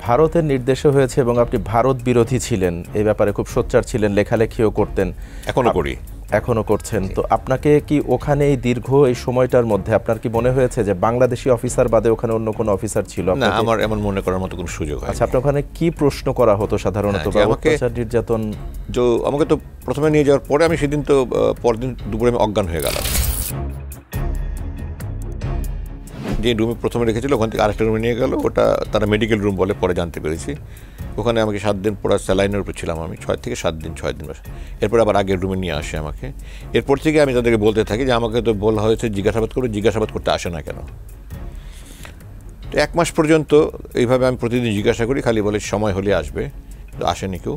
ভারতের নির্দেশে হয়েছে এবং আপনি ভারত বিরোধী ছিলেন, এই ব্যাপারে খুব সোচ্চার ছিলেন, লেখালেখিও করতেন, এখনো করছেন। তো আপনাকে কি ওখানে এই দীর্ঘ এই সময়টার মধ্যে আপনার কি মনে হয়েছে যে বাংলাদেশি অফিসার বাদে ওখানে অন্য কোনো অফিসার ছিল? না, আমার এমন মনে করার মতো কোনো সুযোগ হয়নি। আচ্ছা, আপনার ওখানে কি প্রশ্ন করা হতো সাধারণত? অত্যাচার, নির্যাতন? আমাকে তো প্রথমে নিয়ে যাওয়ার পরে আমি সেদিন তো পরদিন দুপুরে আমি অজ্ঞান হয়ে গেলাম। যে রুমে প্রথমে রেখেছিল ওখান থেকে আরেকটা রুমে নিয়ে গেল, ওটা তারা মেডিকেল রুম বলে পরে জানতে পেরেছি। ওখানে আমাকে 7 দিন পুরো স্যালাইনের উপর ছিলাম আমি, 6 থেকে 7 দিন। এরপর আবার আগের রুমে নিয়ে আসে আমাকে। এরপর থেকে আমি তাদেরকে বলতে থাকি যে আমাকে তো বলা হয়েছে জিজ্ঞাসাবাদ করো, জিজ্ঞাসাবাদ করতে আসে না কেন? তো 1 মাস পর্যন্ত এইভাবে আমি প্রতিদিন জিজ্ঞাসা করি, খালি বলে সময় হলে আসবে, তো আসেনি কেউ।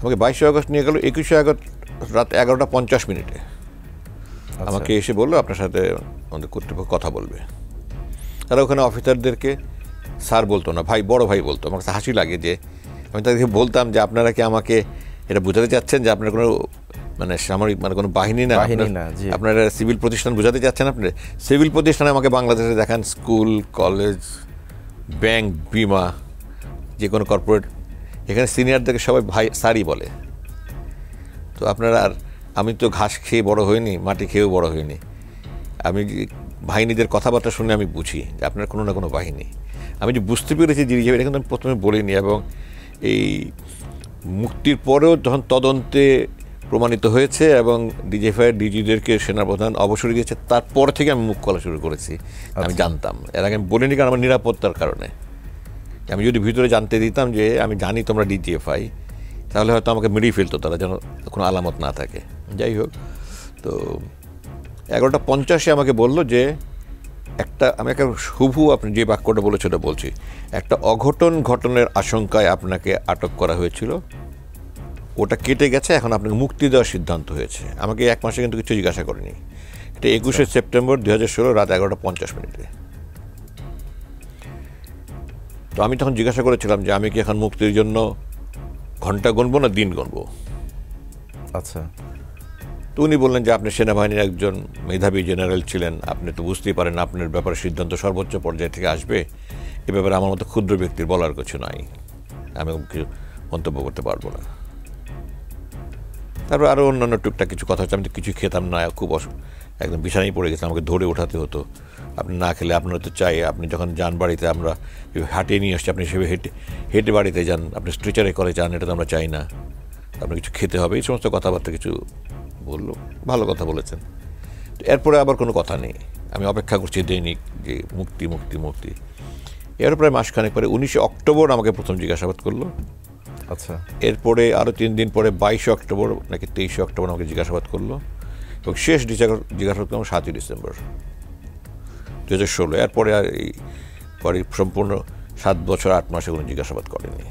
আমাকে 22শে আগস্ট নিয়ে গেল, 21শে আগস্ট রাত 11:50 আমাকে এসে বললো আপনার সাথে আমাদের কর্তৃপক্ষ কথা বলবে। তারা ওখানে অফিসারদেরকে স্যার বলতো না, ভাই, বড় ভাই বলতো। আমার কাছে হাসি লাগে যে আমি তাদেরকে বলতাম যে আপনারা কি আমাকে এটা বোঝাতে চাচ্ছেন যে আপনার কোনো মানে সামরিক মানে কোনো বাহিনী না, আপনারা সিভিল প্রতিষ্ঠান বোঝাতে চাচ্ছেন? আপনি সিভিল প্রতিষ্ঠানে আমাকে বাংলাদেশে দেখান, স্কুল, কলেজ, ব্যাংক, বিমা, যে কোনো কর্পোরেট, এখানে সিনিয়রদেরকে সবাই ভাই স্যারই বলে। তো আপনারা, আর আমি তো ঘাস খেয়ে বড় হইনি, মাটি খেয়েও বড় হইনি। আমি বাহিনীদের কথাবার্তা শুনে আমি বুঝি যে আপনার কোনো না কোনো বাহিনী। আমি যে বুঝতে পেরেছি ডিজিএফআই, এটা কিন্তু আমি প্রথমে বলিনি, এবং এই মুক্তির পরেও যখন তদন্তে প্রমাণিত হয়েছে এবং ডিজিএফআই ডিজিদেরকে সেনাপ্রধান অবসর দিয়েছে, তারপর থেকে আমি মুখ খোলা শুরু করেছি। আমি জানতাম, এর আগে আমি বলিনি, কারণ আমার নিরাপত্তার কারণে। আমি যদি ভিতরে জানতে দিতাম যে আমি জানি তোমরা ডিজিএফআই, তাহলে হয়তো আমাকে মেরেই ফেলতো তারা, যেন কোনো আলামত না থাকে। যাই হোক, তো 11:50 আমাকে বললো যে আমি একটা হুবহু আপনি যে বাক্যটা বলেছে ওটা বলছি, একটা অঘটন ঘটনের আশঙ্কায় আপনাকে আটক করা হয়েছিল, ওটা কেটে গেছে, এখন আপনাকে মুক্তি দেওয়ার সিদ্ধান্ত হয়েছে। আমাকে 1 মাসে কিন্তু কিছু জিজ্ঞাসা করেনি। এটা 21শে সেপ্টেম্বর 2016 রাত 11:50। তো আমি তখন জিজ্ঞাসা করেছিলাম যে আমি কি এখন মুক্তির জন্য ঘন্টা গুনবো না দিন গুনবো? আচ্ছা। তো উনি বললেন যে আপনি সেনাবাহিনীর একজন মেধাবী জেনারেল ছিলেন, আপনি তো বুঝতেই পারেন আপনার ব্যাপারে সিদ্ধান্ত সর্বোচ্চ পর্যায় থেকে আসবে, এ ব্যাপারে আমার মতো ক্ষুদ্র ব্যক্তির বলার কিছু নাই, আমি কিছু মন্তব্য করতে পারবো না। তারপর আরও অন্যান্য টুকটাক কিছু কথা হচ্ছে। আমি তো কিছু খেতাম না, খুব একদম বিছানায় পড়ে গেছিলাম, আমাকে ধরে ওঠাতে হতো। আপনি না খেলে, আপনারা তো চাই আপনি যখন যান বাড়িতে, আমরা হাঁটিয়ে নিয়ে আসছি, আপনি সেভাবে হেঁটে বাড়িতে যান, আপনি স্ট্রেচারে করে যান, এটা তো আমরা চাই না, আপনার কিছু খেতে হবে, এই সমস্ত কথাবার্তা কিছু বললো। ভালো কথা বলেছেন। তো এরপরে আবার কোনো কথা নেই, আমি অপেক্ষা করছি দৈনিক যে মুক্তি মুক্তি মুক্তি। এর প্রায় মাসখানেক পরে 19শে অক্টোবর আমাকে প্রথম জিজ্ঞাসাবাদ করলো। আচ্ছা। এরপরে আরও 3 দিন পরে 22শে অক্টোবর নাকি 23শে অক্টোবর আমাকে জিজ্ঞাসাবাদ করলো, এবং শেষ জিজ্ঞাসাবাদ করলাম 7ই ডিসেম্বর 2016। এরপরে আর পরে সম্পূর্ণ 7 বছর 8 মাসে কোনো জিজ্ঞাসাবাদ করেনি।